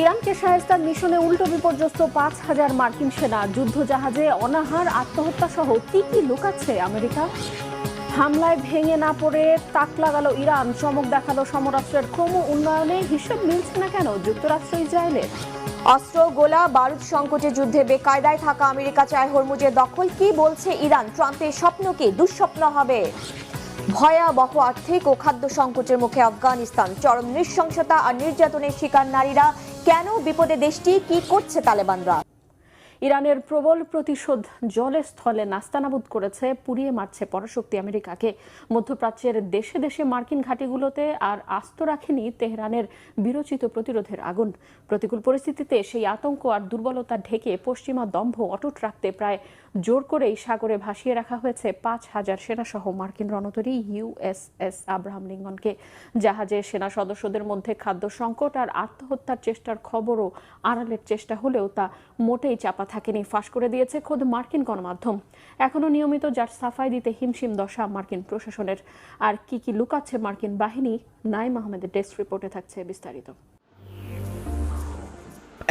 ইরানকে শায়েস্তার মিশনে উল্টো বিপর্যস্ত ৫,০০০ মার্কিন সেনা, যুদ্ধজাহাজে অনাহার, আত্মহত্যা সহ কি কি লুকাচ্ছে আমেরিকা? হামলায় ভেঙে না পড়ে তাক লাগালো ইরান, চমক দেখালো সমরাস্ত্রের ক্রম উন্নয়নে। হিসেব মিলছে না কেন যুক্তরাষ্ট্র ইসরায়েলের? অস্ত্র, গোলা বারুদ সংকটে যুদ্ধে বেকায়দায় থাকা আমেরিকা চায় হরমুজের দখল। কি বলছে ইরান? ট্রাম্পের স্বপ্ন কি দুঃস্বপ্ন হবে? ভয়াবহ আর্থিক ও খাদ্য সংকটের মুখে আফগানিস্তান, চরম নৃশংসতা আর নির্যাতনের শিকার নারীরা। কেন বিপদে দেশটি? কি করছে তালেবানরা? ইরানের প্রবল প্রতিশোধ জলে স্থলে নাস্তানাবুদ করেছে, পুড়িয়ে মারছে পরাশক্তি আমেরিকাকে। মধ্যপ্রাচ্যের দেশে দেশে মার্কিন ঘাঁটিগুলোতে আর আস্ত রাখেনি তেহরানের বিরচিত প্রতিরোধের আগুন। প্রতিকূল পরিস্থিতিতে সেই আতঙ্ক আর দুর্বলতা ঢেকে পশ্চিমা দম্ভ অটুট রাখতে প্রায় জোর করেই সাগরে ভাসিয়ে রাখা হয়েছে ৫,০০০ সেনাসহ মার্কিন রণতরী ইউএসএস আব্রাহাম লিঙ্কনকে। জাহাজে সেনা সদস্যদের মধ্যে খাদ্য সংকট আর আত্মহত্যার চেষ্টার খবরও আড়ালের চেষ্টা হলেও তা মোটেই চাপা থাকেনি, ফাঁস করে দিয়েছে খোদ মার্কিন গণমাধ্যম। এখনো নিয়মিত যার সাফাই দিতে হিমশিম দশা মার্কিন প্রশাসনের। আর কি কি লুকাচ্ছে মার্কিন বাহিনী? নাইম আহমেদের ডেস্ক রিপোর্টে থাকছে বিস্তারিত।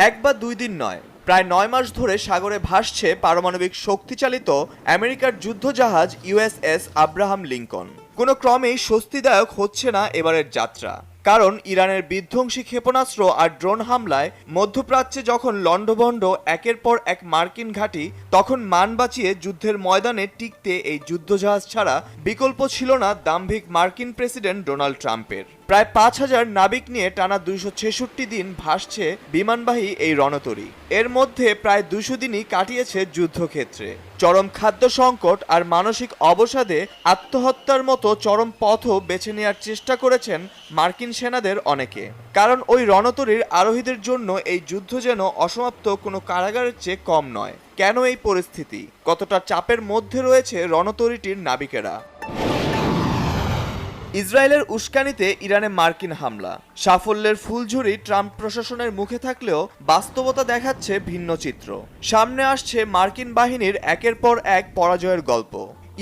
এক বা দুই দিন নয়, প্রায় ৯ মাস ধরে সাগরে ভাসছে পারমাণবিক শক্তিচালিত আমেরিকার যুদ্ধজাহাজ ইউএসএস আব্রাহাম লিঙ্কন। কোনো ক্রমেই স্বস্তিদায়ক হচ্ছে না এবারের যাত্রা। কারণ ইরানের বিধ্বংসী ক্ষেপণাস্ত্র আর ড্রোন হামলায় মধ্যপ্রাচ্যে যখন লণ্ডভণ্ড একের পর এক মার্কিন ঘাঁটি, তখন মান বাঁচিয়ে যুদ্ধের ময়দানে টিকতে এই যুদ্ধজাহাজ ছাড়া বিকল্প ছিল না দাম্ভিক মার্কিন প্রেসিডেন্ট ডোনাল্ড ট্রাম্পের। প্রায় ৫,০০০ নাবিক নিয়ে টানা ২৬৬ দিন ভাসছে বিমানবাহী এই রণতরী। এর মধ্যে প্রায় ২০০ দিনই কাটিয়েছে যুদ্ধক্ষেত্রে। চরম খাদ্য সংকট আর মানসিক অবসাদে আত্মহত্যার মতো চরম পথও বেছে নেওয়ার চেষ্টা করেছেন মার্কিন সেনাদের অনেকে। কারণ ওই রণতরীর আরোহীদের জন্য এই যুদ্ধ যেন অসমাপ্ত কোনো কারাগারের চেয়ে কম নয়। কেন এই পরিস্থিতি? কতটা চাপের মধ্যে রয়েছে রণতরীটির নাবিকেরা? ইসরায়েলের উস্কানিতে ইরানে মার্কিন হামলা, সাফল্যের ফুলঝুরি ট্রাম্প প্রশাসনের মুখে থাকলেও বাস্তবতা দেখাচ্ছে ভিন্ন চিত্র। সামনে আসছে মার্কিন বাহিনীর একের পর এক পরাজয়ের গল্প।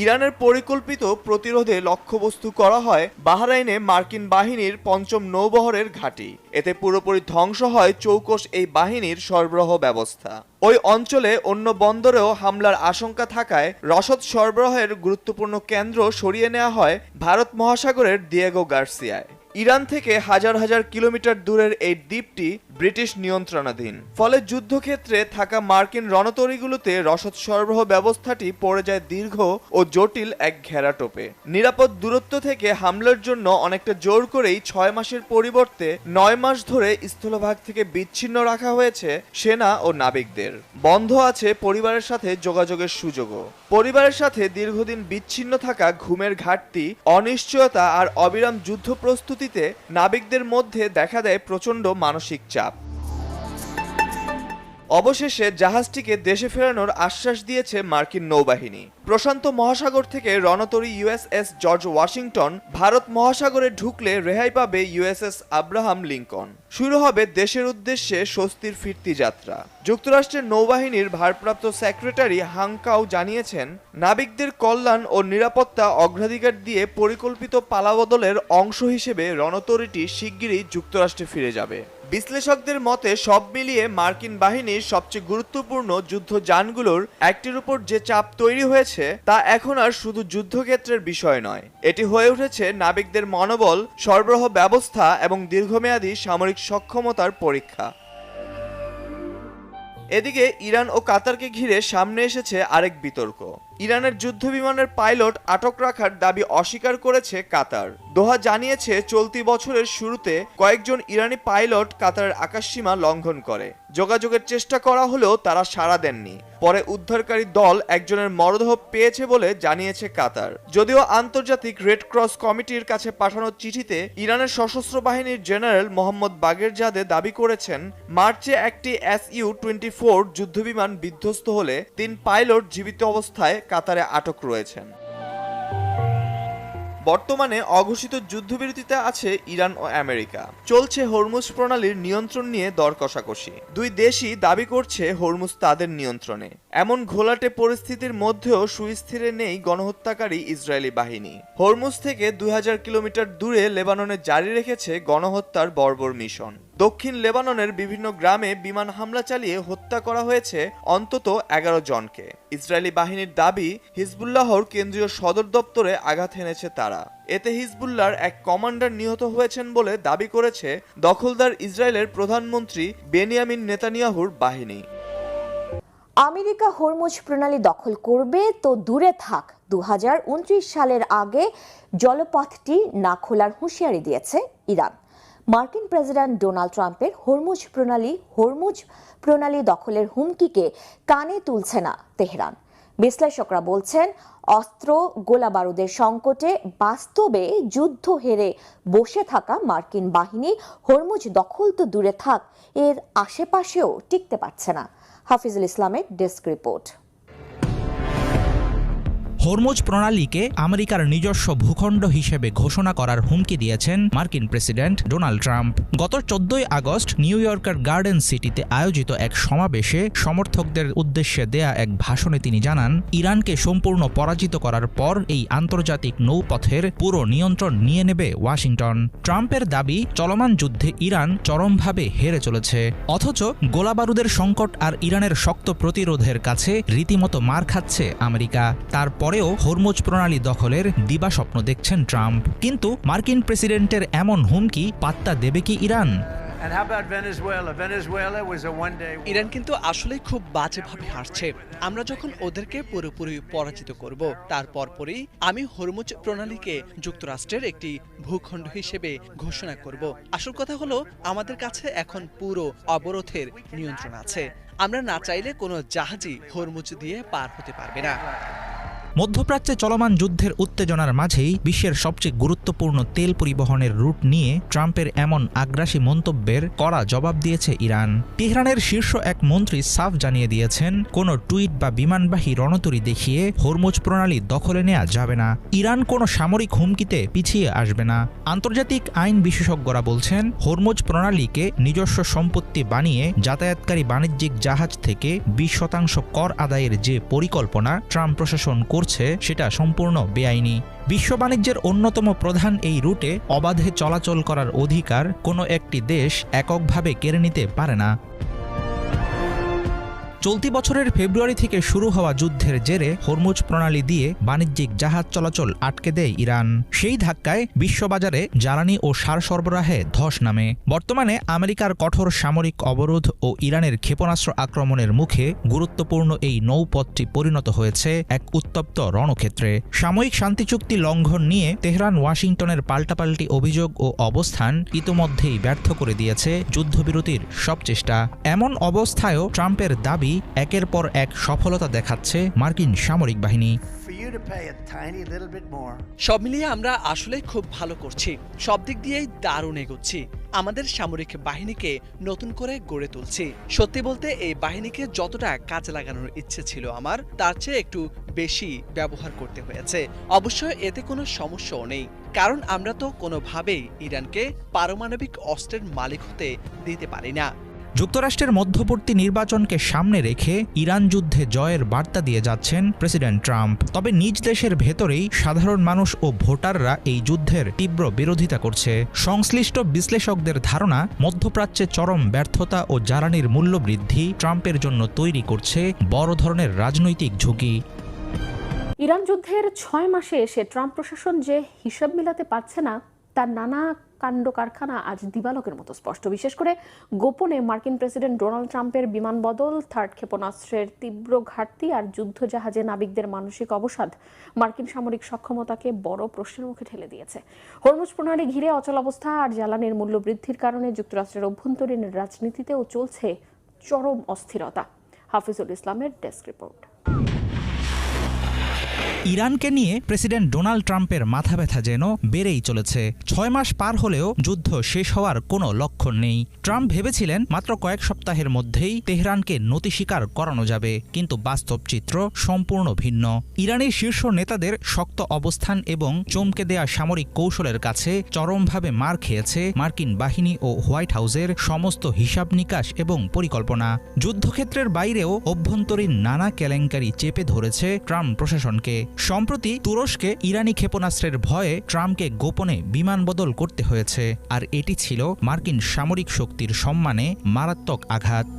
ইরানের পরিকল্পিত প্রতিরোধে লক্ষ্যবস্তু করা হয় বাহরাইনে মার্কিন বাহিনীর ৫ম নৌবহরের ঘাঁটি। এতে পুরোপুরি ধ্বংস হয় চৌকস এই বাহিনীর সরবরাহ ব্যবস্থা। ওই অঞ্চলে অন্য বন্দরেও হামলার আশঙ্কা থাকায় রসদ সরবরাহের গুরুত্বপূর্ণ কেন্দ্র সরিয়ে নেওয়া হয় ভারত মহাসাগরের দিয়েগো গার্সিয়ায়। ইরান থেকে হাজার হাজার কিলোমিটার দূরের এই দ্বীপটি ব্রিটিশ নিয়ন্ত্রণাধীন। ফলে যুদ্ধক্ষেত্রে থাকা মার্কিন রণতরীগুলোতে রসদ সরবরাহ ব্যবস্থাটি পড়ে যায় দীর্ঘ ও জটিল এক ঘেরাটোপে। নিরাপদ দূরত্ব থেকে হামলার জন্য অনেকটা জোর করেই ৬ মাসের পরিবর্তে ৯ মাস ধরে স্থলভাগ থেকে বিচ্ছিন্ন রাখা হয়েছে সেনা ও নাবিকদের। বন্ধ আছে পরিবারের সাথে যোগাযোগের সুযোগও। পরিবারের সাথে দীর্ঘদিন বিচ্ছিন্ন থাকা, ঘুমের ঘাটতি, অনিশ্চয়তা আর অবিরাম যুদ্ধ প্রস্তুতিতে নাবিকদের মধ্যে দেখা দেয় প্রচণ্ড মানসিক চাপ। অবশেষে জাহাজটিকে দেশে ফেরানোর আশ্বাস দিয়েছে মার্কিন নৌবাহিনী। প্রশান্ত মহাসাগর থেকে রণতরী ইউএসএস জর্জ ওয়াশিংটন ভারত মহাসাগরে ঢুকলে রেহাই পাবে ইউএসএস আব্রাহাম লিঙ্কন। শুরু হবে দেশের উদ্দেশ্যে স্বস্তির ফিরতি যাত্রা। যুক্তরাষ্ট্রের নৌবাহিনীর ভারপ্রাপ্ত সেক্রেটারি হাংকাও জানিয়েছেন, নাবিকদের কল্যাণ ও নিরাপত্তা অগ্রাধিকার দিয়ে পরিকল্পিত পালাবদলের অংশ হিসেবে রণতরীটি শিগগিরই যুক্তরাষ্ট্রে ফিরে যাবে। বিশ্লেষকদের মতে সব মিলিয়ে মার্কিন বাহিনীর সবচেয়ে গুরুত্বপূর্ণ যুদ্ধযানগুলোর একটির উপর যে চাপ তৈরি হয়েছে তা এখন আর শুধু যুদ্ধক্ষেত্রের বিষয় নয়, এটি হয়ে উঠেছে নাবিকদের মনোবল, সরবরাহ ব্যবস্থা এবং দীর্ঘমেয়াদী সামরিক সক্ষমতার পরীক্ষা। এদিকে ইরান ও কাতারকে ঘিরে সামনে এসেছে আরেক বিতর্ক। ইরানের যুদ্ধবিমানের পাইলট আটক রাখার দাবি অস্বীকার করেছে কাতার। দোহা জানিয়েছে, চলতি বছরের শুরুতে কয়েকজন ইরানি পাইলট কাতারের আকাশসীমা লঙ্ঘন করে। যোগাযোগের চেষ্টা করা হলেও তারা সাড়া দেননি। পরে উদ্ধারকারী দল একজনের মরদেহ পেয়েছে বলে জানিয়েছে কাতার। যদিও আন্তর্জাতিক রেড ক্রস কমিটির কাছে পাঠানো চিঠিতে ইরানের সশস্ত্র বাহিনীর জেনারেল মোহাম্মদ বাগেরজাদে দাবি করেছেন, মার্চে একটি Su-24 যুদ্ধবিমান বিধ্বস্ত হলে ৩ পাইলট জীবিত অবস্থায় কাতারে আটক রয়েছেন। বর্তমানে অঘোষিত যুদ্ধবিরতিতে আছে ইরান ও আমেরিকা। চলছে হরমুজ প্রণালীর নিয়ন্ত্রণ নিয়ে দর কষাকষি। দুই দেশই দাবি করছে হরমুজ তাদের নিয়ন্ত্রণে। এমন ঘোলাটে পরিস্থিতির মধ্যেও সুস্থিরে নেই গণহত্যাকারী ইসরায়েলি বাহিনী। হরমুজ থেকে 2000 কিলোমিটার দূরে লেবাননে জারি রেখেছে গণহত্যার বর্বর মিশন। দক্ষিণ লেবাননের বিভিন্ন গ্রামে বিমান হামলা চালিয়ে হত্যা করা হয়েছে অন্তত 11 জনকে। ইসরায়েলি বাহিনীর দাবি, হিজবুল্লাহর কেন্দ্রীয় সদর দপ্তরে আঘাত হেনেছে তারা। এতে হিজবুল্লাহর এক কমান্ডার নিহত হয়েছেন বলে দাবি করেছে দখলদার ইসরায়েলের প্রধানমন্ত্রী বেনিয়ামিন নেতানিয়াহুর বাহিনী। আমেরিকা হরমুজ প্রণালী দখল করবে তো দূরে থাক, 2029 সালের আগে জলপথটি না খোলার হুঁশিয়ারি দিয়েছে ইরান। মার্কিন প্রেসিডেন্ট ডোনাল্ড ট্রাম্পের হরমুজ প্রণালী দখলের হুমকিকে কানে তুলছে না তেহরান। বিশ্লেষকরা বলছেন, অস্ত্র গোলাবারুদের সংকটে বাস্তবে যুদ্ধ হেরে বসে থাকা মার্কিন বাহিনী হরমুজ দখল তো দূরে থাক, এর আশেপাশেও টিকতে পারছে না। হাফিজুল ইসলামের ডেস্ক রিপোর্ট। হরমুজ প্রণালীকে আমেরিকার নিজস্ব ভূখণ্ড হিসেবে ঘোষণা করার হুমকি দিয়েছেন মার্কিন প্রেসিডেন্ট ডোনাল্ড ট্রাম্প। গত 14 আগস্ট নিউ ইয়র্কের গার্ডেন সিটিতে আয়োজিত এক সমাবেশে সমর্থকদের উদ্দেশ্যে দেয়া এক ভাষণে তিনি জানান, ইরানকে সম্পূর্ণ পরাজিত করার পর এই আন্তর্জাতিক নৌপথের পুরো নিয়ন্ত্রণ নিয়ে নেবে ওয়াশিংটন। ট্রাম্পের দাবি, চলমান যুদ্ধে ইরান চরমভাবে হেরে চলেছে, অথচ গোলাবারুদের সংকট আর ইরানের শক্ত প্রতিরোধের কাছে রীতিমতো মার খাচ্ছে আমেরিকা। তারপরেও হরমুজ প্রণালী দখলের দিবাস্বপ্ন দেখছেন ট্রাম্প। কিন্তু মার্কিন প্রেসিডেন্টের এমন হুমকি পাত্তা দেবে কি ইরান? ইরান কিন্তু আসলে খুব বাজেভাবে হারছে। আমরা যখন ওদেরকে পুরোপুরি পরাজিত করব, তারপরই আমি হরমুজ প্রণালীকে যুক্তরাষ্ট্রের একটি ভূখণ্ড হিসেবে ঘোষণা করব। আসল কথা হলো, আমাদের কাছে এখন পুরো অবরোধের নিয়ন্ত্রণ আছে। আমরা না চাইলে কোনো জাহাজই হরমুজ দিয়ে পার হতে পারবে না। মধ্যপ্রাচ্যে চলমান যুদ্ধের উত্তেজনার মাঝেই বিশ্বের সবচেয়ে গুরুত্বপূর্ণ তেল পরিবহনের রুট নিয়ে ট্রাম্পের এমন আগ্রাসী মন্তব্যের কড়া জবাব দিয়েছে ইরান। তেহরানের শীর্ষ এক মন্ত্রী সাফ জানিয়ে দিয়েছেন, কোনো টুইট বা বিমানবাহী রণতরী দেখিয়ে হরমুজ প্রণালী দখলে নেওয়া যাবে না। ইরান কোনো সামরিক হুমকিতে পিছিয়ে আসবে না। আন্তর্জাতিক আইন বিশেষজ্ঞরা বলছেন, হরমুজ প্রণালীকে নিজস্ব সম্পত্তি বানিয়ে যাতায়াতকারী বাণিজ্যিক জাহাজ থেকে 20% কর আদায়ের যে পরিকল্পনা ট্রাম্প প্রশাসন সেটা সম্পূর্ণ বেআইনি। বিশ্ব বাণিজ্যের অন্যতম প্রধান এই রুটে অবাধে চলাচল করার অধিকার কোনো একটি দেশ এককভাবে কেড়ে নিতে পারে না। চলতি বছরের ফেব্রুয়ারি থেকে শুরু হওয়া যুদ্ধের জেরে হরমুজ প্রণালী দিয়ে বাণিজ্যিক জাহাজ চলাচল আটকে দেয় ইরান। সেই ধাক্কায় বিশ্ববাজারে জ্বালানি ও সার সরবরাহে ধস নামে। বর্তমানে আমেরিকার কঠোর সামরিক অবরোধ ও ইরানের ক্ষেপণাস্ত্র আক্রমণের মুখে গুরুত্বপূর্ণ এই নৌপথটি পরিণত হয়েছে এক উত্তপ্ত রণক্ষেত্রে। সাময়িক শান্তি চুক্তি লঙ্ঘন নিয়ে তেহরান ওয়াশিংটনের পাল্টাপাল্টি অভিযোগ ও অবস্থান ইতোমধ্যেই ব্যর্থ করে দিয়েছে যুদ্ধবিরতির সব চেষ্টা। এমন অবস্থায়ও ট্রাম্পের দাবি, একের পর এক সফলতা দেখাচ্ছে মার্কিন সামরিক বাহিনী। সব মিলিয়ে আমরা আসলে খুব ভালো করছি, সব দিক দিয়েই দারুণ এগোচ্ছি। আমাদের সামরিক বাহিনীকে নতুন করে গড়ে তুলছি। সত্যি বলতে এই বাহিনীকে যতটা কাজে লাগানোর ইচ্ছে ছিল আমার, তার চেয়ে একটু বেশি ব্যবহার করতে হয়েছে। অবশ্যই এতে কোনো সমস্যাও নেই, কারণ আমরা তো কোনোভাবেই ইরানকে পারমাণবিক অস্ত্রের মালিক হতে দিতে পারি না। যুক্তরাষ্ট্রের মধ্যবর্তী নির্বাচনকে সামনে রেখে ইরান যুদ্ধে জয়ের বার্তা দিয়ে যাচ্ছেন প্রেসিডেন্ট ট্রাম্প। তবে নিজ দেশের ভেতরেই সাধারণ মানুষ ও ভোটাররা এই যুদ্ধের তীব্র বিরোধিতা করছে। সংশ্লিষ্ট বিশ্লেষকদের ধারণা, মধ্যপ্রাচ্যে চরম ব্যর্থতা ও জ্বালানির মূল্য বৃদ্ধি ট্রাম্পের জন্য তৈরি করছে বড় ধরনের রাজনৈতিক ঝুঁকি। ইরান যুদ্ধের 6 মাসে এসে ট্রাম্প প্রশাসন যে হিসাব মিলাতে পারছে না, তার নানা কাণ্ড কারখানা আজ দিবালোকের মতো স্পষ্ট। বিশেষ করে গোপনে মার্কিন প্রেসিডেন্ট ডোনাল্ড ট্রাম্পের বিমান বদল, থার্ড ক্ষেপণাস্ত্রের তীব্র ঘাটতি আর যুদ্ধজাহাজে নাবিকদের মানসিক অবসাদ মার্কিন সামরিক সক্ষমতাকে বড় প্রশ্নের মুখে ঠেলে দিয়েছে। হরমুজ প্রণালী ঘিরে অচলাবস্থা আর জ্বালানির মূল্য বৃদ্ধির কারণে যুক্তরাষ্ট্রের অভ্যন্তরীণ রাজনীতিতেও চলছে চরম অস্থিরতা। হাফিজুল ইসলামের ডেস্ক রিপোর্ট। ইরানকে নিয়ে প্রেসিডেন্ট ডোনাল্ড ট্রাম্পের মাথা ব্যথা যেন বেড়েই চলেছে। 6 মাস পার হলেও যুদ্ধ শেষ হওয়ার কোনো লক্ষণ নেই। ট্রাম্প ভেবেছিলেন মাত্র কয়েক সপ্তাহের মধ্যেই তেহরানকে নতি স্বীকার করানো যাবে, কিন্তু বাস্তব চিত্র সম্পূর্ণ ভিন্ন। ইরানের শীর্ষ নেতাদের শক্ত অবস্থান এবং চমকে দেয়া সামরিক কৌশলের কাছে চরমভাবে মার খেয়েছে মার্কিন বাহিনী ও হোয়াইট হাউসের সমস্ত হিসাব নিকাশ এবং পরিকল্পনা। যুদ্ধক্ষেত্রের বাইরেও অভ্যন্তরীণ নানা কেলেঙ্কারি চেপে ধরেছে ট্রাম্প প্রশাসনকে। সম্প্রতি তুরস্কে ইরানি ক্ষেপণাস্ত্রের ভয়ে ট্রাম্পকে গোপনে বিমান বদল করতে হয়েছে, আর এটি ছিল মার্কিন সামরিক শক্তির সম্মানে মারাত্মক আঘাত।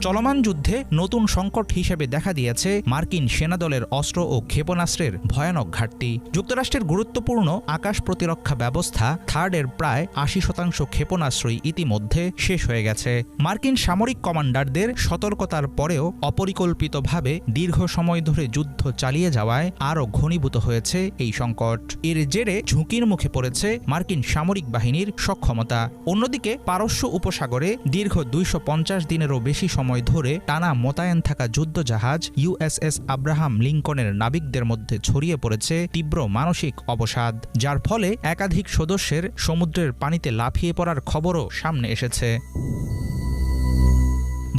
চলমান যুদ্ধে নতুন সংকট হিসেবে দেখা দিয়েছে মার্কিন সেনাদলের অস্ত্র ও ক্ষেপণাস্ত্রের ভয়ানক ঘাটতি। যুক্তরাষ্ট্রের গুরুত্বপূর্ণ আকাশ প্রতিরক্ষা ব্যবস্থা থার্ডের প্রায় ৮০% ক্ষেপণাস্ত্রই ইতিমধ্যে শেষ হয়ে গেছে। মার্কিন সামরিক কমান্ডারদের সতর্কতার পরেও অপরিকল্পিতভাবে দীর্ঘ সময় ধরে যুদ্ধ চালিয়ে যাওয়ায় আরও ঘনীভূত হয়েছে এই সংকট। এর জেরে ঝুঁকির মুখে পড়েছে মার্কিন সামরিক বাহিনীর সক্ষমতা। অন্যদিকে পারস্য উপসাগরে দীর্ঘ ২৫০ দিনেরও বেশি সময় ধরে টানা মোতায়েন থাকা যুদ্ধজাহাজ ইউএসএস আব্রাহাম লিঙ্কনের নাবিকদের মধ্যে ছড়িয়ে পড়েছে তীব্র মানসিক অবসাদ, যার ফলে একাধিক সদস্যের সমুদ্রের পানিতে লাফিয়ে পড়ার খবরও সামনে এসেছে।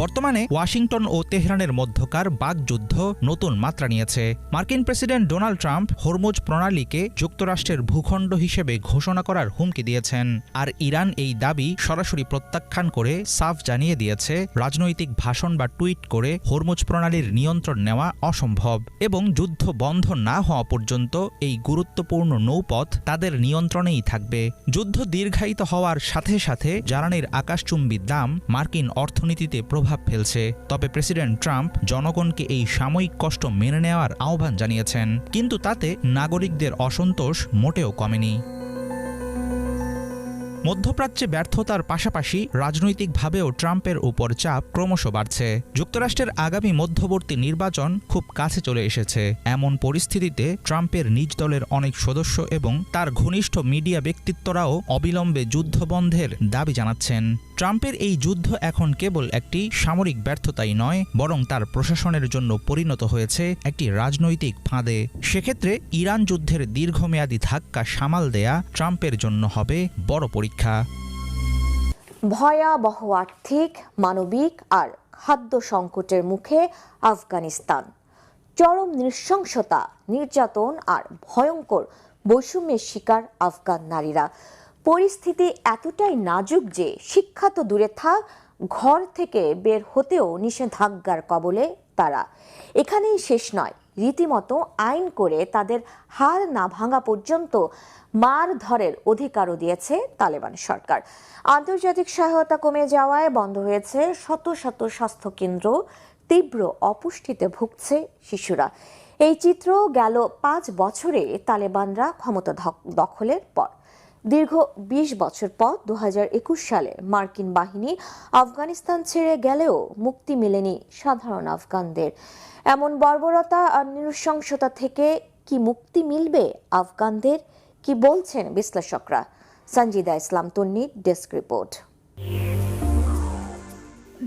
বর্তমানে ওয়াশিংটন ও তেহরানের মধ্যকার বাকযুদ্ধ নতুন মাত্রা নিয়েছে। মার্কিন প্রেসিডেন্ট ডোনাল্ড ট্রাম্প হরমুজ প্রণালীকে যুক্তরাষ্ট্রের ভূখণ্ড হিসেবে ঘোষণা করার হুমকি দিয়েছেন, আর ইরান এই দাবি সরাসরি প্রত্যাখ্যান করে সাফ জানিয়ে দিয়েছে রাজনৈতিক ভাষণ বা টুইট করে হরমুজ প্রণালীর নিয়ন্ত্রণ নেওয়া অসম্ভব এবং যুদ্ধ বন্ধ না হওয়া পর্যন্ত এই গুরুত্বপূর্ণ নৌপথ তাদের নিয়ন্ত্রণেই থাকবে। যুদ্ধ দীর্ঘায়িত হওয়ার সাথে সাথে জ্বালানির আকাশচুম্বী দাম মার্কিন অর্থনীতিতে প্রভাব ফেলছে। তবে প্রেসিডেন্ট ট্রাম্প জনগণকে এই সাময়িক কষ্ট মেনে নেওয়ার আহ্বান জানিয়েছেন, কিন্তু তাতে নাগরিকদের অসন্তোষ মোটেও কমেনি। মধ্যপ্রাচ্যে ব্যর্থতার পাশাপাশি রাজনৈতিকভাবেও ট্রাম্পের উপর চাপ ক্রমশ বাড়ছে। যুক্তরাষ্ট্রের আগামী মধ্যবর্তী নির্বাচন খুব কাছে চলে এসেছে। এমন পরিস্থিতিতে ট্রাম্পের নিজ দলের অনেক সদস্য এবং তার ঘনিষ্ঠ মিডিয়া ব্যক্তিত্বরাও অবিলম্বে যুদ্ধ বন্ধের দাবি জানাচ্ছেন। ট্রাম্পের এই যুদ্ধ এখন কেবল একটি সামরিক ব্যর্থতাই নয়, বরং তার প্রশাসনের জন্য পরিণত হয়েছে একটি রাজনৈতিক ফাঁদে। সেক্ষেত্রে ইরান যুদ্ধের দীর্ঘমেয়াদী ধাক্কা সামাল দেয়া ট্রাম্পের জন্য হবে বড় পরীক্ষা। ভয়াবহ আর্থিক, মানবিক আর খাদ্য সংকটের মুখে আফগানিস্তান। চরম নৃশংসতা, নির্যাতন আর ভয়ঙ্কর বৈষম্যের শিকার আফগান নারীরা। পরিস্থিতি এতটাই নাজুক যে শিক্ষা তো দূরে থাক, ঘর থেকে বের হতেও নিষেধাজ্ঞার কবলে তারা। এখানেই শেষ নয়, রীতিমতো আইন করে তাদের হাড় না ভাঙা পর্যন্ত মারধরের অধিকারও দিয়েছে তালেবান সরকার। আন্তর্জাতিক সহায়তা কমে যাওয়ায় বন্ধ হয়েছে শত শত স্বাস্থ্যকেন্দ্র, তীব্র অপুষ্টিতে ভুগছে শিশুরা। এই চিত্র গেল 5 বছরে তালেবানরা ক্ষমতা দখলের পর। দীর্ঘ 20 বছর পর 2021 সালে মার্কিন বাহিনী আফগানিস্তান ছেড়ে গেলেও মুক্তি মেলেনি সাধারণ আফগানদের। এমন বর্বরতা আর নৃশংসতা থেকে কি মুক্তি মিলবে আফগানদের? কি বলছেন বিশ্লেষকরা? সঞ্জিদা ইসলাম তন্নির ডেস্ক রিপোর্ট।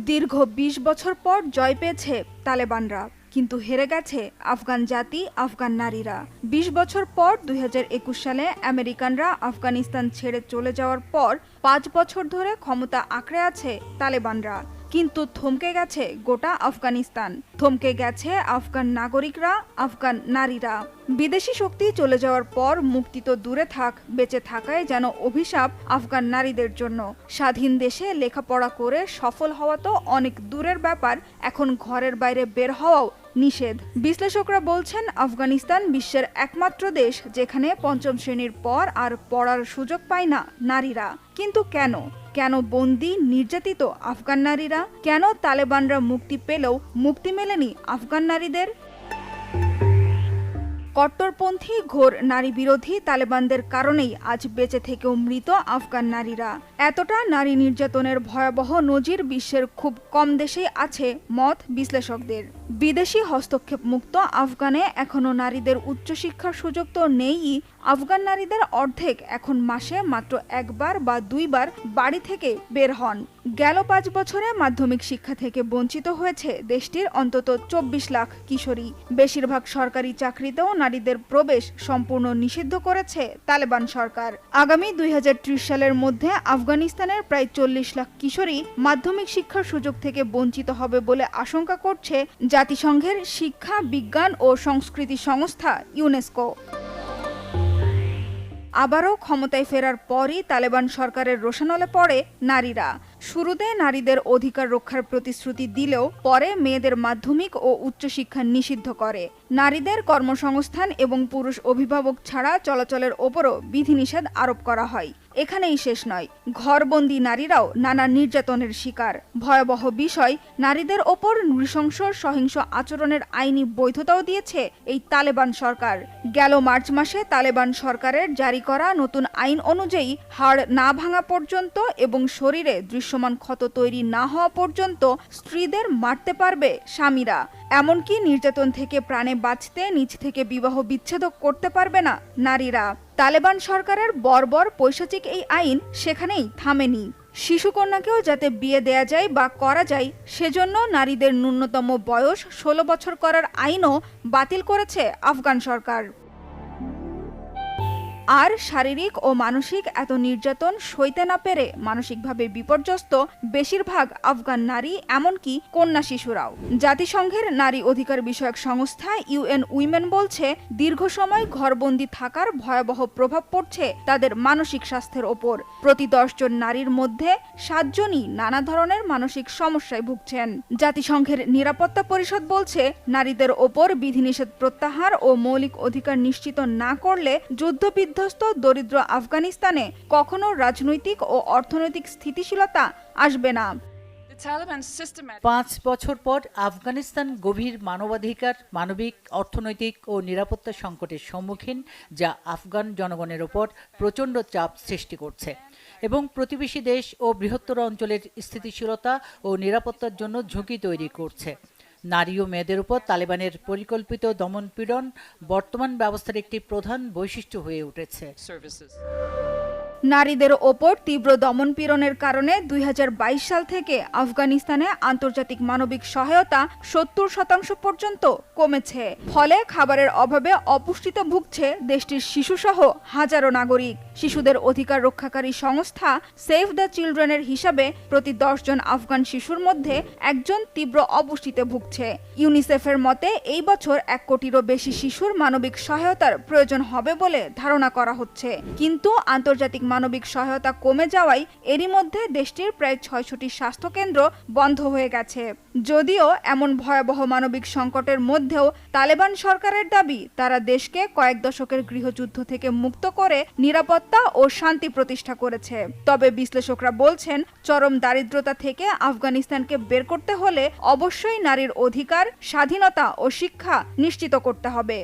দীর্ঘ 20 বছর পর জয় পেয়েছে তালেবানরা, কিন্তু হেরে গেছে আফগান জাতি, আফগান নারীরা। 20 বছর পর 2021 সালে আমেরিকানরা আফগানিস্তান ছেড়ে চলে যাওয়ার পর 5 বছর ধরে ক্ষমতা আঁকড়ে আছে তালেবানরা। কিন্তু থমকে গেছে গোটা আফগানিস্তান, থমকে গেছে আফগান নাগরিকরা, আফগান নারীরা। বিদেশি শক্তি চলে যাওয়ার পর মুক্তি তো দূরে থাক, বেঁচে থাকায় যেন অভিশাপ আফগান নারীদের জন্য। স্বাধীন দেশে লেখাপড়া করে সফল হওয়া তো অনেক দূরের ব্যাপার, এখন ঘরের বাইরে বের হওয়াও নিষেধ। বিশ্লেষকরা বলছেন আফগানিস্তান বিশ্বের একমাত্র দেশ যেখানে 5ম শ্রেণীর পর আর পড়ার সুযোগ পায় না নারীরা। কিন্তু কেন? কেন বন্দী, নির্যাতিত আফগান নারীরা? কেন তালেবানরা মুক্তি পেলেও মুক্তি মেলেনি আফগান নারীদের? কট্টরপন্থী ঘোর নারী বিরোধী তালেবানদের কারণেই আজ বেঁচে থেকেও মৃত আফগান নারীরা। এতটা নারী নির্যাতনের ভয়াবহ নজির বিশ্বের খুব কম দেশেই আছে মত বিশ্লেষকদের। বিদেশি হস্তক্ষেপ মুক্ত আফগানে এখনো নারীদের উচ্চশিক্ষার সুযোগ তো নেই, আফগান নারীদের অর্ধেক এখন মাসে মাত্র একবার বা দুইবার বাড়ি থেকে বের হন। গেল 5 বছরে মাধ্যমিক শিক্ষা থেকে বঞ্চিত হয়েছে দেশটির অন্তত 24 লাখ কিশোরী। বেশিরভাগ সরকারি চাকরিতেও নারীদের প্রবেশ সম্পূর্ণ নিষিদ্ধ করেছে তালেবান সরকার। আগামী 2030 সালের মধ্যে আফগানিস্তানের প্রায় 40 লাখ কিশোরী মাধ্যমিক শিক্ষার সুযোগ থেকে বঞ্চিত হবে বলে আশঙ্কা করছে জাতিসংঘের শিক্ষা, বিজ্ঞান ও সংস্কৃতি সংস্থা ইউনেস্কো। আবারও ক্ষমতায় ফেরার পরই তালেবান সরকারের রোষানলে পড়ে নারীরা। শুরুতে নারীদের অধিকার রক্ষার প্রতিশ্রুতি দিলেও পরে মেয়েদের মাধ্যমিক ও উচ্চশিক্ষা নিষিদ্ধ করে। নারীদের কর্মসংস্থান এবং পুরুষ অভিভাবক ছাড়া চলাচলের ওপরও বিধিনিষেধ আরোপ করা হয়। এখানেই শেষ নয়, ঘরবন্দি নারীরাও নানা নির্যাতনের শিকার। ভয়াবহ বিষয়, নারীদের ওপর নৃশংস সহিংস আচরণের আইনি বৈধতাও দিয়েছে এই তালেবান সরকার। গেল মার্চ মাসে তালেবান সরকারের জারি করা নতুন আইন অনুযায়ী হাড় না ভাঙা পর্যন্ত এবং শরীরে দৃশ্যমান ক্ষত তৈরি না হওয়া পর্যন্ত স্ত্রীদের মারতে পারবে স্বামীরা। এমনকি নির্যাতন থেকে প্রাণে বাঁচতে নিজ থেকে বিবাহ বিচ্ছেদ করতে পারবে না নারীরা। তালেবান সরকারের বর্বর পৈশাচিক এই আইন সেখানেই থামেনি। শিশুকন্যাকেও যাতে বিয়ে দেয়া যায় বা করা যায় সেজন্য নারীদের ন্যূনতম বয়স 16 বছর করার আইনও বাতিল করেছে আফগান সরকার। আর শারীরিক ও মানসিক এত নির্যাতন সইতে না পেরে মানসিকভাবে বিপর্যস্ত বেশিরভাগ আফগান নারী, এমনকি কন্যা শিশুরাও। জাতিসংঘের নারী অধিকার বিষয়ক সংস্থা ইউএন উইমেন বলছে, দীর্ঘ সময় ঘরবন্দি থাকার ভয়াবহ প্রভাব পড়ছে তাদের মানসিক স্বাস্থ্যের ওপর। প্রতি 10 জন নারীর মধ্যে 7 জনই নানা ধরনের মানসিক সমস্যায় ভুগছেন। জাতিসংঘের নিরাপত্তা পরিষদ বলছে, নারীদের ওপর বিধিনিষেধ প্রত্যাহার ও মৌলিক অধিকার নিশ্চিত না করলে যুদ্ধবিধ্বস্ত দরিদ্র আফগানিস্তানে কখনো রাজনৈতিক ও অর্থনৈতিক স্থিতিশীলতা আসবে না। 5 বছর পর আফগানিস্তান গভীর মানবাধিকার, মানবিক, অর্থনৈতিক ও নিরাপত্তা সংকটের সম্মুখীন, যা আফগান জনগণের ওপর প্রচণ্ড চাপ সৃষ্টি করছে এবং প্রতিবেশী দেশ ও বৃহত্তর অঞ্চলের স্থিতিশীলতা ও নিরাপত্তার জন্য ঝুঁকি তৈরি করছে। নারী ও মেয়েদের উপর তালেবানের পরিকল্পিত দমনপীড়ন বর্তমান ব্যবস্থার একটি প্রধান বৈশিষ্ট্য হয়ে উঠেছে। নারীদের ওপর তীব্র দমনপীড়নের কারণে 2022 সাল থেকে আফগানিস্তানে আন্তর্জাতিক মানবিক সহায়তা 70% পর্যন্ত কমেছে। ফলে খাবারের অভাবে অপুষ্টিতে ভুগছে দেশটির শিশুসহ হাজারো নাগরিক। শিশুদের অধিকার রক্ষাকারী সংস্থা সেভ দ্য চিলড্রেনের হিসাবে প্রতি 10 জন আফগান শিশুর মধ্যে 1 জন তীব্র অপুষ্টিতে ভুগছে। ইউনিসেফের মতে এই বছর 1 কোটিরও বেশি শিশুর মানবিক সহায়তার প্রয়োজন হবে বলে ধারণা করা হচ্ছে। কিন্তু আন্তর্জাতিক মানবিক সহায়তা কমে যাওয়ায় এরই মধ্যে দেশটির প্রায় 600টি স্বাস্থ্যকেন্দ্র বন্ধ হয়ে গেছে। যদিও এমন ভয়াবহ মানবিক সংকটের মধ্যেও তালেবান সরকারের দাবি, তারা দেশকে কয়েক দশকের গৃহযুদ্ধ থেকে মুক্ত করে নিরাপত্তা ও শান্তি প্রতিষ্ঠা করেছে। তবে বিশ্লেষকরা বলছেন, চরম দারিদ্রতা থেকে আফগানিস্তানকে বের করতে হলে অবশ্যই নারীর অধিকার, স্বাধীনতা ও শিক্ষা নিশ্চিত করতে হবে।